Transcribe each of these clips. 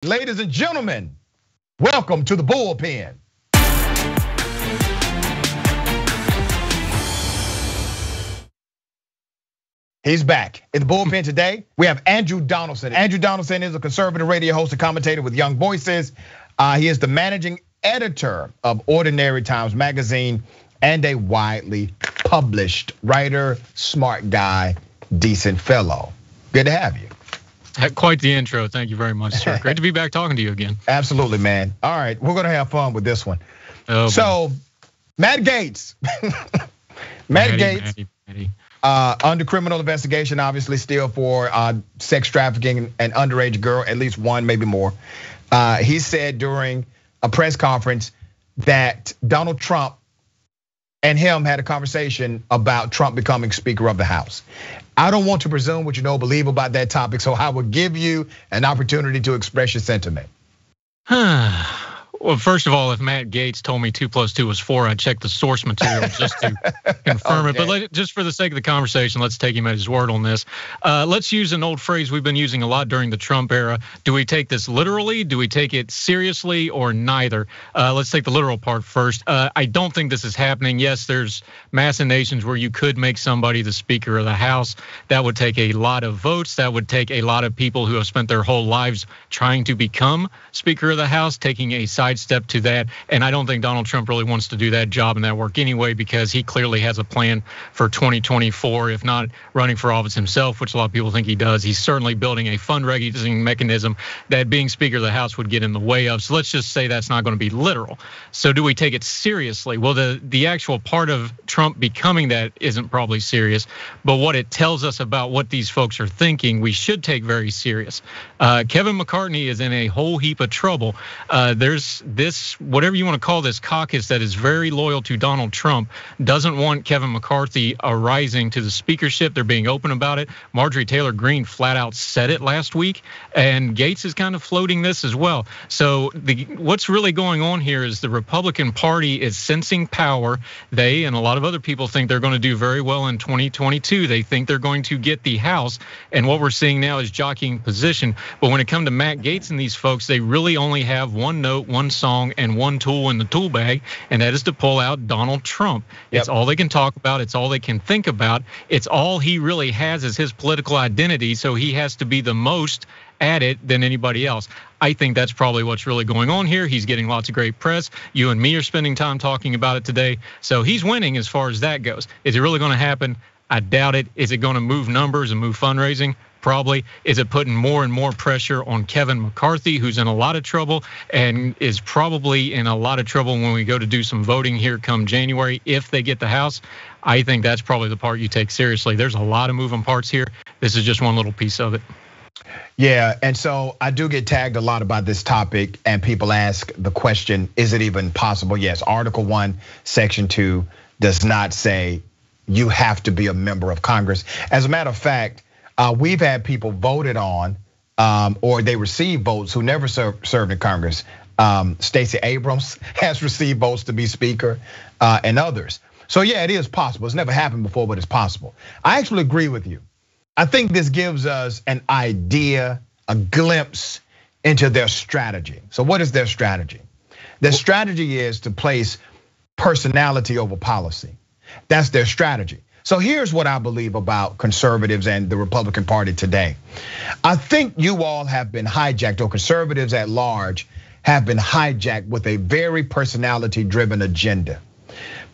Ladies and gentlemen, welcome to the Bullpen. He's back. In the Bullpen today, we have Andrew Donaldson. Andrew Donaldson is a conservative radio host and commentator with Young Voices. He is the managing editor of Ordinary Times magazine and a widely published writer, smart guy, decent fellow. Good to have you. Quite the intro. Thank you very much, sir. Great to be back talking to you again. Absolutely, man. All right, we're gonna have fun with this one. So, Matt Gaetz. Matt Gaetz. Under criminal investigation, obviously still for sex trafficking an underage girl, at least one, maybe more. He said during a press conference that Donald Trump and him had a conversation about Trump becoming Speaker of the House. I don't want to presume what you know, believe about that topic, so I will give you an opportunity to express your sentiment. Well, first of all, if Matt Gaetz told me 2 + 2 was 4, I'd check the source material just to confirm it. But just for the sake of the conversation, let's take him at his word on this. Let's use an old phrase we've been using a lot during the Trump era. Do we take this literally? Do we take it seriously, or neither? Let's take the literal part first. I don't think this is happening. Yes, there's machinations where you could make somebody the Speaker of the House. That would take a lot of votes. That would take a lot of people who have spent their whole lives trying to become Speaker of the House, taking a sidestep to that. And I don't think Donald Trump really wants to do that job and that work anyway, because he clearly has a plan for 2024, if not running for office himself, which a lot of people think he does. He's certainly building a fundraising mechanism that being Speaker of the House would get in the way of. So let's just say that's not going to be literal. So do we take it seriously? Well, the actual part of Trump becoming that isn't probably serious, but what it tells us about what these folks are thinking, we should take very serious. Kevin McCarthy is in a whole heap of trouble. There's this, whatever you want to call this caucus that is very loyal to Donald Trump, doesn't want Kevin McCarthy arising to the speakership. They're being open about it. Marjorie Taylor Greene flat out said it last week, and Gaetz is kind of floating this as well. So what's really going on here is the Republican Party is sensing power. They and a lot of other people think they're going to do very well in 2022. They think they're going to get the House, and what we're seeing now is jockeying position. But when it comes to Matt Gaetz and these folks, they really only have one note, one song, and one tool in the tool bag, and that is to pull out Donald Trump. It's all they can talk about. It's all they can think about. It's all he really has as his political identity. So he has to be the most at it than anybody else. I think that's probably what's really going on here. He's getting lots of great press. You and me are spending time talking about it today. So he's winning as far as that goes. Is it really going to happen? I doubt it. Is it going to move numbers and move fundraising? Probably. Is it putting more and more pressure on Kevin McCarthy, who's in a lot of trouble and is probably in a lot of trouble when we go to do some voting here come January if they get the House? I think that's probably the part you take seriously. There's a lot of moving parts here. This is just one little piece of it. Yeah, and so I do get tagged a lot about this topic, and people ask the question, is it even possible? Yes, Article 1, Section 2 does not say you have to be a member of Congress. As a matter of fact, we've had people voted on, or they received votes who never served in Congress. Stacey Abrams has received votes to be Speaker, and others. So yeah, it is possible. It's never happened before, but it's possible. I actually agree with you. I think this gives us an idea, a glimpse into their strategy. So what is their strategy? Their strategy is to place personality over policy. That's their strategy. So here's what I believe about conservatives and the Republican Party today. I think you all have been hijacked, or conservatives at large have been hijacked with a very personality-driven agenda,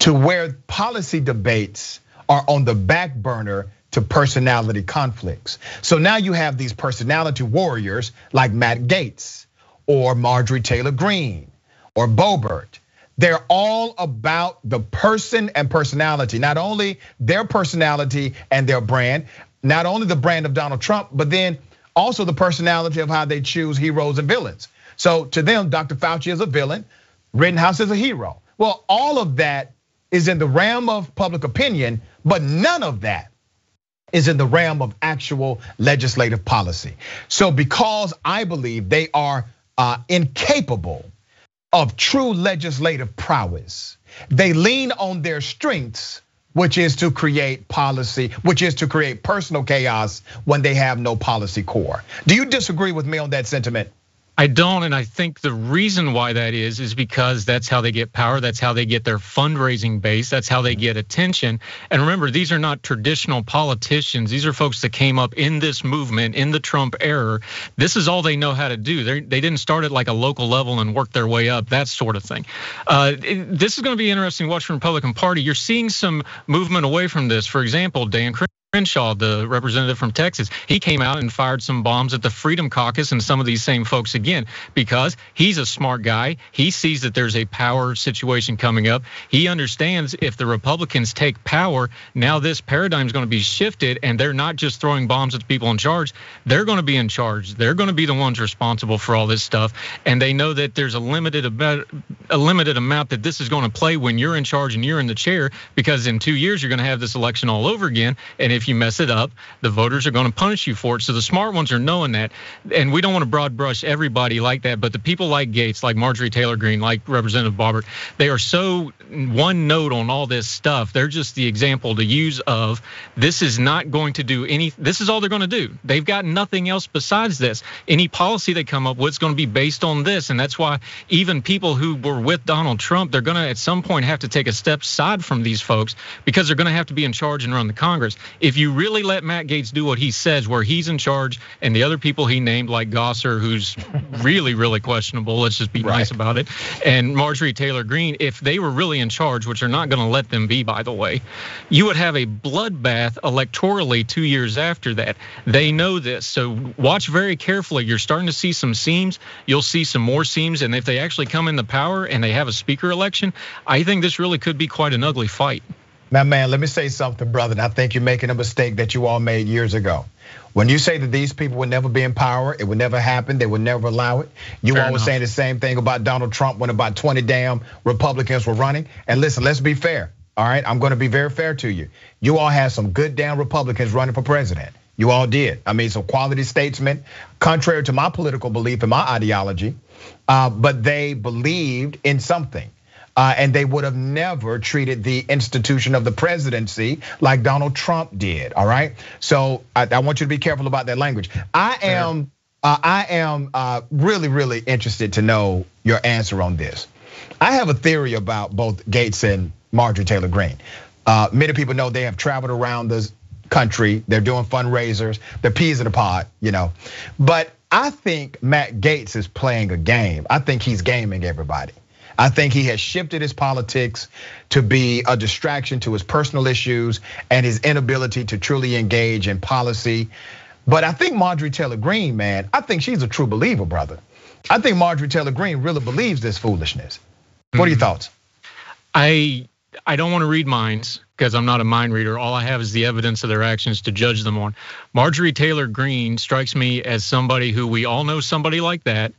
to where policy debates are on the back burner to personality conflicts. So now you have these personality warriors like Matt Gaetz or Marjorie Taylor Greene or Boebert. They're all about the person and personality, not only their personality and their brand, not only the brand of Donald Trump, but then also the personality of how they choose heroes and villains. So to them, Dr. Fauci is a villain, Rittenhouse is a hero. Well, all of that is in the realm of public opinion, but none of that is in the realm of actual legislative policy. So because I believe they are incapable of true legislative prowess, they lean on their strengths, which is to create policy, which is to create personal chaos when they have no policy core. Do you disagree with me on that sentiment? I don't, and I think the reason why that is because that's how they get power, that's how they get their fundraising base, that's how they get attention. And remember, these are not traditional politicians. These are folks that came up in this movement, in the Trump era. This is all they know how to do. They didn't start at like a local level and work their way up, that sort of thing. This is going to be interesting to watch from the Republican Party. You're seeing some movement away from this. For example, Dan Crenshaw, the representative from Texas, he came out and fired some bombs at the Freedom Caucus and some of these same folks again, because he's a smart guy. He sees that there's a power situation coming up. He understands if the Republicans take power, now this paradigm is going to be shifted, and they're not just throwing bombs at the people in charge. They're going to be in charge. They're going to be the ones responsible for all this stuff, and they know that there's a limited amount that this is going to play when you're in charge and you're in the chair, because in 2 years you're going to have this election all over again, and if you mess it up, the voters are going to punish you for it. So the smart ones are knowing that, and we don't want to broad brush everybody like that, but the people like Gaetz, like Marjorie Taylor Greene, like Representative Boebert, they are so one note on all this stuff. They're just the example to use of this is not going to do any, this is all they're going to do. They've got nothing else besides this. Any policy they come up with is going to be based on this, and that's why even people who were with Donald Trump, they're going to at some point have to take a step aside from these folks, because they're going to have to be in charge and run the Congress. If you really let Matt Gaetz do what he says, where he's in charge, and the other people he named, like Gosser, who's really, really questionable, let's just be nice about it, and Marjorie Taylor Greene, if they were really in charge, which are not going to let them be, by the way, you would have a bloodbath electorally 2 years after that. They know this, so watch very carefully. You're starting to see some seams. You'll see some more seams, and if they actually come into power and they have a speaker election, I think this really could be quite an ugly fight. Now, man, let me say something, brother. And I think you're making a mistake that you all made years ago. When you say that these people would never be in power, it would never happen, they would never allow it. You all were saying the same thing about Donald Trump when about 20 damn Republicans were running. And listen, let's be fair, all right? I'm gonna be very fair to you. You all had some good damn Republicans running for president. You all did. I mean, some quality statesmen, contrary to my political belief and my ideology, but they believed in something. And they would have never treated the institution of the presidency like Donald Trump did, all right? So I want you to be careful about that language. I am really, really interested to know your answer on this. I have a theory about both Gaetz and Marjorie Taylor Greene. Many people know they have traveled around the country. They're doing fundraisers. They're peas in a pod, you know. But I think Matt Gaetz is playing a game. I think he's gaming everybody. I think he has shifted his politics to be a distraction to his personal issues and his inability to truly engage in policy. But I think Marjorie Taylor Greene, man, I think she's a true believer, brother. I think Marjorie Taylor Greene really believes this foolishness. What are your thoughts? I don't want to read minds, because I'm not a mind reader. All I have is the evidence of their actions to judge them on. Marjorie Taylor Greene strikes me as somebody who, we all know somebody like that.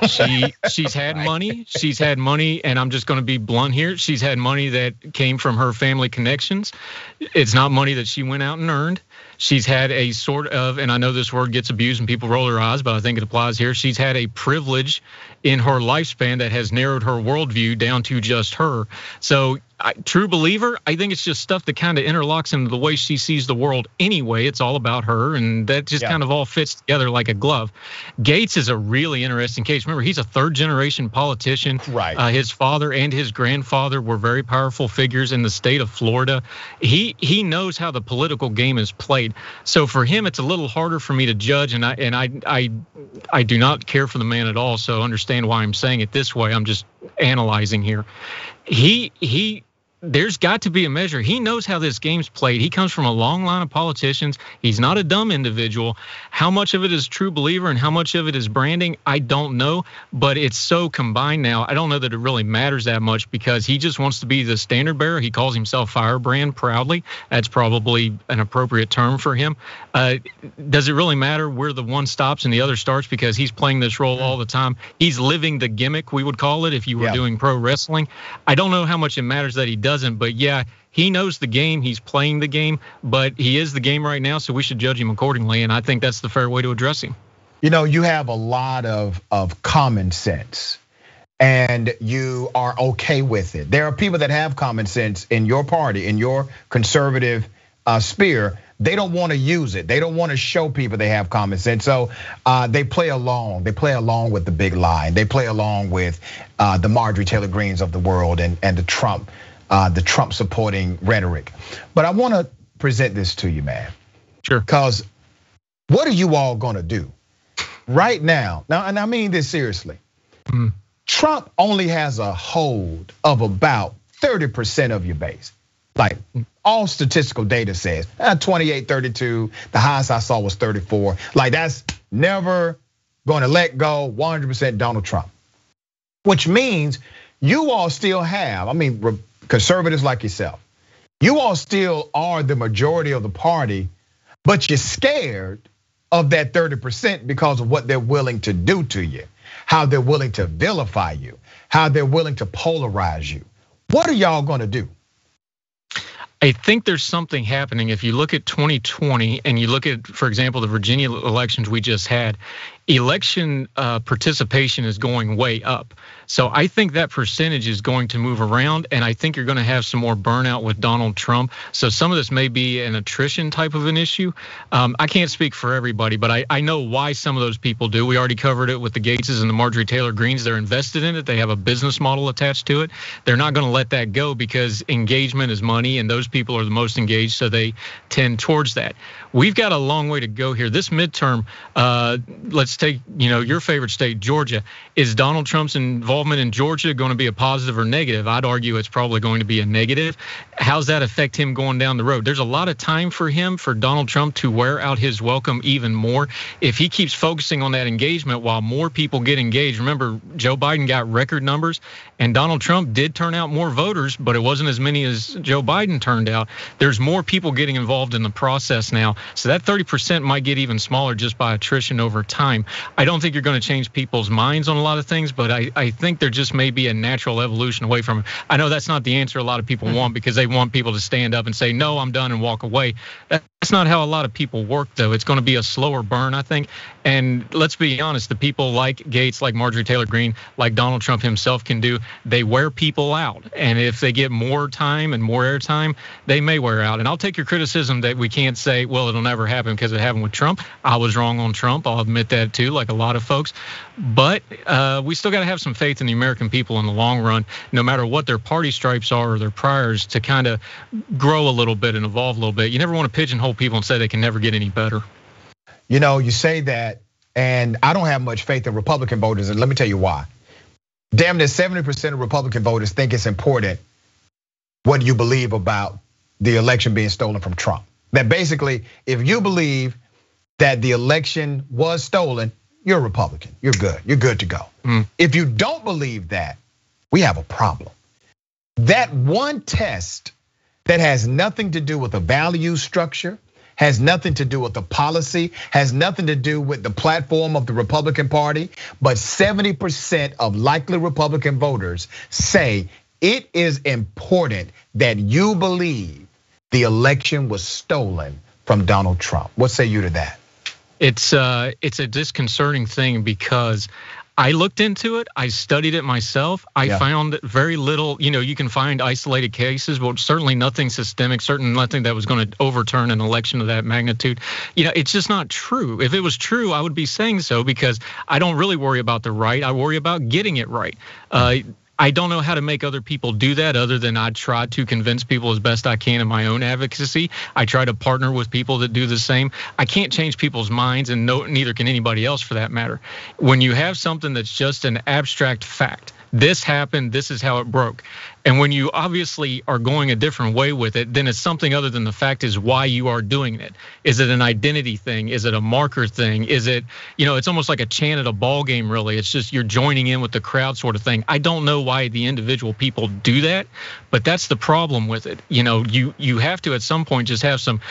She's had money. She's had money, and I'm just going to be blunt here. She's had money that came from her family connections. It's not money that she went out and earned. She's had a sort of, and I know this word gets abused and people roll their eyes, but I think it applies here. She's had a privilege in her lifespan that has narrowed her worldview down to just her. So true believer, I think it's just stuff that kind of interlocks into the way she sees the world anyway. It's all about her, and that just kind of all fits together like a glove. Gaetz is a really interesting case. Remember, he's a third generation politician. Right. His father and his grandfather were very powerful figures in the state of Florida. He knows how the political game is played. So for him, it's a little harder for me to judge, and I do not care for the man at all. So understand why I'm saying it this way. I'm just analyzing here. There's got to be a measure. He knows how this game's played. He comes from a long line of politicians. He's not a dumb individual. How much of it is true believer and how much of it is branding, I don't know, but it's so combined now. I don't know that it really matters that much, because he just wants to be the standard bearer. He calls himself Firebrand proudly. That's probably an appropriate term for him. Does it really matter where the one stops and the other starts, because he's playing this role all the time? He's living the gimmick, we would call it, if you were doing pro wrestling. I don't know how much it matters that he doesn't, but yeah, he knows the game, he's playing the game, but he is the game right now, so we should judge him accordingly, and I think that's the fair way to address him. You know, you have a lot of common sense, and you are okay with it. There are people that have common sense in your party, in your conservative sphere, they don't want to use it. They don't want to show people they have common sense. So they play along. They play along with the big lie. They play along with the Marjorie Taylor Greens of the world and the Trump supporting rhetoric. But I want to present this to you, man. Sure. Because what are you all going to do right now? And I mean this seriously. Trump only has a hold of about 30% of your base. Like all statistical data says, 28, 32, the highest I saw was 34. Like that's never going to let go 100% Donald Trump. Which means you all still have, I mean, conservatives like yourself, you all still are the majority of the party, but you're scared of that 30% because of what they're willing to do to you, how they're willing to vilify you, how they're willing to polarize you. What are y'all gonna do? I think there's something happening. If you look at 2020 and you look at, for example, the Virginia elections we just had, election participation is going way up. So I think that percentage is going to move around, and I think you're going to have some more burnout with Donald Trump. So some of this may be an attrition type of an issue. I can't speak for everybody, but I know why some of those people do. We already covered it with the Gaetzes and the Marjorie Taylor Greens. They're invested in it. They have a business model attached to it. They're not going to let that go because engagement is money, and those people are the most engaged, so they tend towards that. We've got a long way to go here. This midterm, let's take your favorite state, Georgia. Is Donald Trump's involvement in Georgia going to be a positive or negative? I'd argue it's probably going to be a negative. How's that affect him going down the road? There's a lot of time for Donald Trump to wear out his welcome even more. If he keeps focusing on that engagement while more people get engaged, remember Joe Biden got record numbers and Donald Trump did turn out more voters, but it wasn't as many as Joe Biden turned out. There's more people getting involved in the process now. So that 30% might get even smaller just by attrition over time. I don't think you're going to change people's minds on a lot of things, but I think there just may be a natural evolution away from it. I know that's not the answer a lot of people want because they want people to stand up and say, no, I'm done and walk away. That's not how a lot of people work, though. It's going to be a slower burn, I think. And let's be honest, the people like Gaetz, like Marjorie Taylor Greene, like Donald Trump himself can do, they wear people out. And if they get more time and more airtime, they may wear out. And I'll take your criticism that we can't say, well, it'll never happen because it happened with Trump. I was wrong on Trump. I'll admit that too, like a lot of folks. But we still got to have some faith in the American people in the long run, no matter what their party stripes are or their priors, to kind of grow a little bit and evolve a little bit. You never want to pigeonhole people and say they can never get any better. You say that, and I don't have much faith in Republican voters, and let me tell you why. Damn near 70% of Republican voters think it's important what you believe about the election being stolen from Trump. That basically, if you believe that the election was stolen, you're a Republican. You're good. You're good to go. If you don't believe that, we have a problem. That one test that has nothing to do with the value structure, has nothing to do with the policy, has nothing to do with the platform of the Republican Party, but 70% of likely Republican voters say it is important that you believe the election was stolen from Donald Trump. What say you to that? It's a disconcerting thing because I looked into it. I studied it myself. I found very little, you can find isolated cases, but certainly nothing systemic, certainly nothing that was going to overturn an election of that magnitude. It's just not true. If it was true, I would be saying so because I don't really worry about the right. I worry about getting it right. I don't know how to make other people do that other than I try to convince people as best I can in my own advocacy. I try to partner with people that do the same. I can't change people's minds, and neither can anybody else for that matter. When you have something that's just an abstract fact, this happened, this is how it broke. And when you obviously are going a different way with it, then it's something other than the fact is why you are doing it. Is it an identity thing? Is it a marker thing? Is it, it's almost like a chant at a ball game, really. It's just you're joining in with the crowd sort of thing. I don't know why the individual people do that, but that's the problem with it. You have to at some point just have some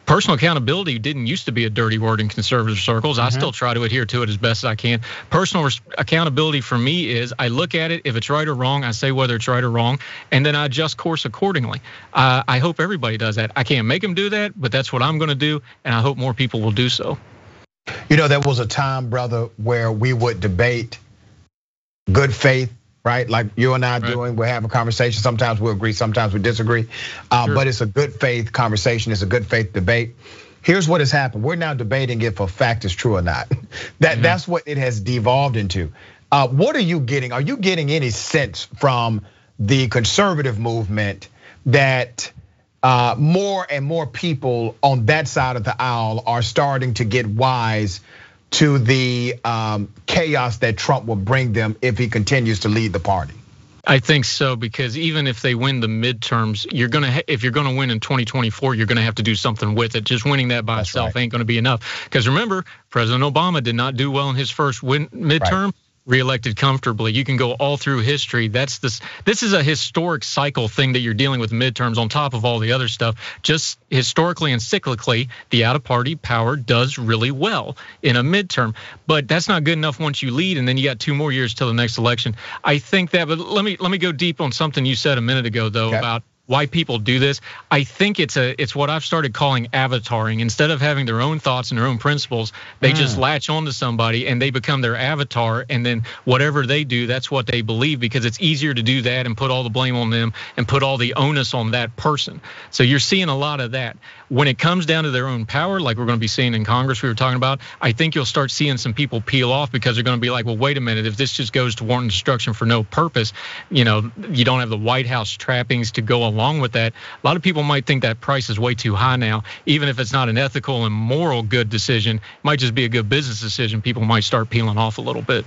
personal accountability. Didn't used to be a dirty word in conservative circles. I still try to adhere to it as best as I can. Personal accountability for me is I look at it, if it's right or wrong, I say whether it's right or wrong, and then I adjust course accordingly. I hope everybody does that. I can't make them do that, but that's what I'm going to do, and I hope more people will do so. There was a time, brother, where we would debate good faith right? Like you and I doing, we're having a conversation. Sometimes we'll agree, sometimes we disagree. Sure. But it's a good faith conversation, it's a good faith debate. Here's what has happened. We're now debating if a fact is true or not. That's what it has devolved into. What are you getting? Are you getting any sense from the conservative movement that more and more people on that side of the aisle are starting to get wise to the chaos that Trump will bring them if he continues to lead the party? I think so, because even if they win the midterms, if you're gonna win in 2024, you're gonna have to do something with it. Just winning that by itself ain't gonna be enough. Because remember, President Obama did not do well in his first midterm. Reelected comfortably. You can go all through history. This is a historic cycle thing that you're dealing with midterms on top of all the other stuff. Just historically and cyclically, the out of party power does really well in a midterm, but that's not good enough once you lead, and then you got 2 more years till the next election. I think that, but let me go deep on something you said a minute ago though about why people do this. I think it's what I've started calling avataring. Instead of having their own thoughts and their own principles, they just latch onto somebody and they become their avatar, and then whatever they do, that's what they believe, because it's easier to do that and put all the blame on them and put all the onus on that person. So you're seeing a lot of that. When it comes down to their own power, like we're going to be seeing in Congress, we were talking about, I think you'll start seeing some people peel off, because they're going to be like, well, wait a minute, if this just goes to war and destruction for no purpose, you don't have the White House trappings to go along with that. A lot of people might think that price is way too high now, even if it's not an ethical and moral good decision, it might just be a good business decision. People might start peeling off a little bit.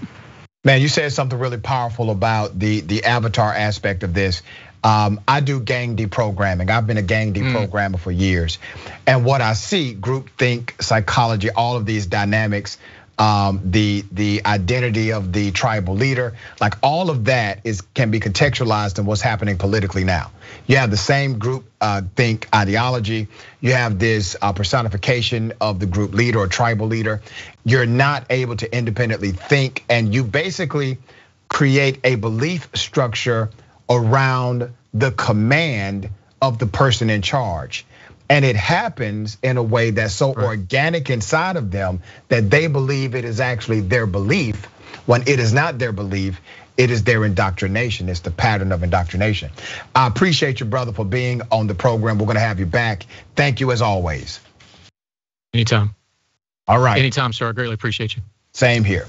Man, you said something really powerful about the avatar aspect of this. I do gang deprogramming. I've been a gang deprogrammer for years. And what I see, groupthink, psychology, all of these dynamics, the identity of the tribal leader, like all of that can be contextualized in what's happening politically now. You have the same group think ideology. You have this personification of the group leader or tribal leader. You're not able to independently think, and you basically create a belief structure around the command of the person in charge. And it happens in a way that's so organic inside of them that they believe it is actually their belief, when it is not their belief, it is their indoctrination. It's the pattern of indoctrination. I appreciate you, brother, for being on the program. We're gonna have you back. Thank you as always. Anytime. All right. Anytime, sir. I greatly appreciate you. Same here.